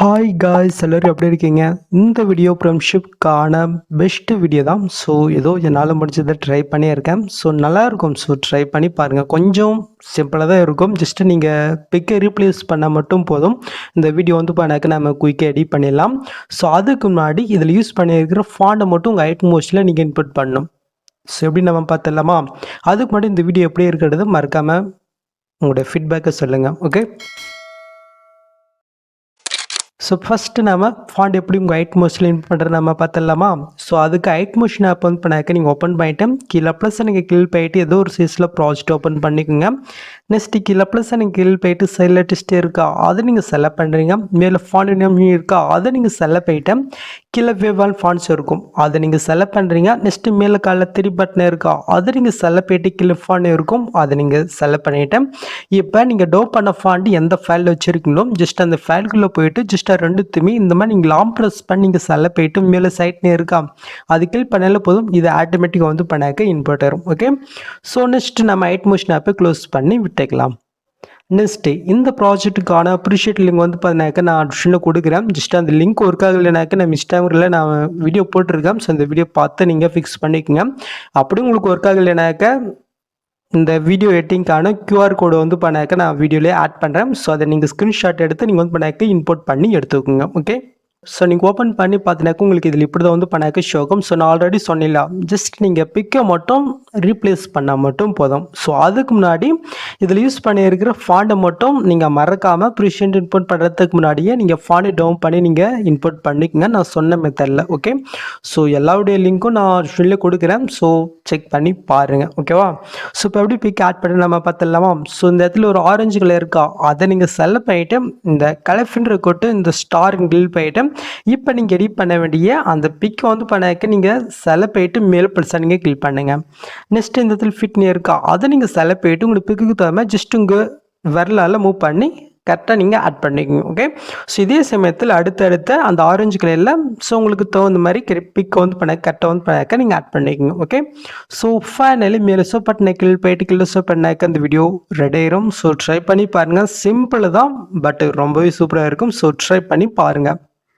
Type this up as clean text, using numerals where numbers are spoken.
Hi guys எல்லோரும் எப்படி இருக்கீங்க? இந்த வீடியோ ஃப்ரெண்ட்ஷிப்கான பெஸ்ட்டு வீடியோ தான். ஸோ ஏதோ என்னால் முடிஞ்சதை ட்ரை பண்ணியிருக்கேன். ஸோ நல்லாயிருக்கும். ஸோ ட்ரை பண்ணி பாருங்கள். கொஞ்சம் சிம்பிளாக தான் இருக்கும். ஜஸ்ட்டு நீங்கள் பிக்கை ரீப்ளேஸ் பண்ணால் மட்டும் போதும். இந்த வீடியோ வந்து பண்ணாக்க நம்ம குயிக்காக எடிட் பண்ணிடலாம். ஸோ அதுக்கு முன்னாடி இதில் யூஸ் பண்ணியிருக்கிற ஃபாண்டை மட்டும் உங்கள் ஐட் மோஸ்ட்டில் நீங்கள் இன்புட் பண்ணணும். ஸோ எப்படி நம்ம பார்த்துடலாமா? அதுக்கு முன்னாடி இந்த வீடியோ எப்படி இருக்கிறது மறக்காமல் உங்களுடைய ஃபீட்பேக்கை சொல்லுங்கள். ஓகே. ஸோ ஃபஸ்ட்டு நம்ம ஃபாண்ட் எப்படி உங்கள் ஐட் மோஷனில் இன்புட் பண்ணுறது நம்ம பார்த்துடலாமா? ஸோ அதுக்கு ஐட் மோஷன் ஆப் வந்து பண்ணாக்க நீங்கள் ஓப்பன் பண்ணிவிட்டு கீழே ப்ளஸ் நீங்கள் கிளிக் போயிட்டு ஏதோ ஒரு சைஸில் ப்ராஜெக்ட் ஓப்பன் பண்ணிக்கோங்க. நெக்ஸ்ட்டு கீழே ப்ளஸ் நீங்கள் கிளிக் போயிட்டு சைடில் டெஸ்ட் இருக்கா அதை நீங்கள் செலக்ட் பண்ணுறீங்க. மேலே ஃபாண்ட் நேம் இருக்கா அதை நீங்கள் செலக்ட் போயிட்டு கீழே வேவால் ஃபாண்ட்ஸ் இருக்கும் அதை நீங்கள் செலக்ட் பண்ணுறீங்க. நெக்ஸ்ட்டு மேலே காலைல 3 பட்டன் இருக்கா அதை நீங்கள் செலக்ட் போயிட்டு கீழே ஃபாண்ட் இருக்கும் அதை நீங்கள் செலக்ட் பண்ணிவிட்டு இப்போ நீங்கள் டோ பண்ண ஃபாண்ட் எந்த ஃபைலில் வச்சுருக்கீங்களோ ஜஸ்ட் அந்த ஃபைலுக்குள்ளே போயிட்டு ஜஸ்ட் ரெண்டுத்துமே இந்த மாதிரி நீங்கள் லாங் ப்ரெஸ் பண்ணி நீங்கள் செலக்ட் போயிட்டு மேலே சைட்னே இருக்கா அது கிளிக் பண்ணாலே போதும். இது ஆட்டோமேட்டிக்காக வந்து பண்ணாக்க இன்புட் வரும். ஓகே. ஸோ நெக்ஸ்ட் நம்ம ஐட் மோஷன் ஆப்பை க்ளோஸ் பண்ணி விட்டுக்கலாம். நெக்ஸ்ட்டு இந்த ப்ராஜெக்ட்டுக்கான அப்ரிஷியேட் லிங்க் வந்து பார்த்தீங்கன்னாக்க நான் டிஸ்கிரிப்ஷனில் கொடுக்குறேன். ஜஸ்ட் அந்த லிங்க் ஒர்க் ஆகலைனாக்க நான் இன்ஸ்டாகிராமில் நான் வீடியோ போட்டிருக்கேன். ஸோ அந்த வீடியோ பார்த்து நீங்கள் ஃபிக்ஸ் பண்ணிக்கோங்க. அப்படி உங்களுக்கு ஒர்க் ஆகலைனாக்க இந்த வீடியோ எடிட்டிங்கான QR கோடை வந்து பண்ணாக்க நான் வீடியோலேயே ஆட் பண்ணுறேன். ஸோ அதை நீங்கள் ஸ்க்ரீன்ஷாட் எடுத்து நீங்கள் வந்து பண்ணாக்க இம்போர்ட் பண்ணி எடுத்துக்கோங்க. ஓகே. ஸோ நீங்கள் ஓப்பன் பண்ணி பார்த்தினாக்க உங்களுக்கு இதில் இப்படி தான் வந்து பண்ணாக்க ஷோகம். ஸோ நான் ஆல்ரெடி சொன்னிடலாம் ஜஸ்ட் நீங்கள் பிக்கை மட்டும் ரீப்ளேஸ் பண்ணால் மட்டும் போதும். ஸோ அதுக்கு முன்னாடி இதில் யூஸ் பண்ணியிருக்கிற ஃபாண்டை மட்டும் நீங்கள் மறக்காமல் ப்ரிஷன்ட் இன்புட் பண்ணுறதுக்கு முன்னாடியே நீங்கள் ஃபாண்டை டவுன் பண்ணி நீங்கள் இன்புட் பண்ணிக்கோங்க நான் சொன்ன மெத்தடில். ஓகே. ஸோ எல்லாருடைய லிங்க்கும் நான் சொல்லி கொடுக்குறேன். ஸோ செக் பண்ணி பாருங்கள். ஓகேவா? ஸோ இப்போ எப்படி பிக் ஆட் பண்ணி நம்ம பார்த்துடலாமா? ஸோ இந்த இடத்துல ஒரு ஆரஞ்சு கலர் இருக்கா அதை நீங்கள் செலக்ட் பண்ணிவிட்டு இந்த கலர்ஃபின்ற கொட்டு இந்த ஸ்டார் கிளிக் பண்ணிவிட்டு இப்போ நீங்கள் எடிட் பண்ண வேண்டிய அந்த பிக்கை வந்து பண்ணாக்க நீங்கள் செலக்ட் பண்ணிட்டு மேலே பெருசாக நீங்கள் கிளிக் பண்ணுங்கள். நெக்ஸ்ட் இந்த இடத்துல ஃபிட் இருக்கா அதை நீங்கள் செலக்ட் பண்ணிட்டு உங்களுக்கு பிக்குக்கு தகுந்த ஜஸ்ட் உங்கள் விரலால் மூவ் பண்ணி கரெக்டாக நீங்கள் ஆட் பண்ணிக்கோங்க. ஓகே. ஸோ இதே சமயத்தில் அடுத்தடுத்த அந்த ஆரஞ்சு கலரில் ஸோ உங்களுக்கு தகுந்த மாதிரி பிக்கை வந்து பண்ண கரெக்டாக வந்து பண்ணாக்க நீங்கள் ஆட் பண்ணிக்கோங்க. ஓகே. ஸோ ஃபைனலி மேலே ஸோ பட்டனை கிளிக் போயிட்டு கீழே ஸோ பண்ணாக்க அந்த வீடியோ ரெடி ஆயிரும். ஸோ ட்ரை பண்ணி பாருங்கள். சிம்பிள் தான் பட் ரொம்பவே சூப்பராக இருக்கும். ஸோ ட்ரை பண்ணி பாருங்கள்.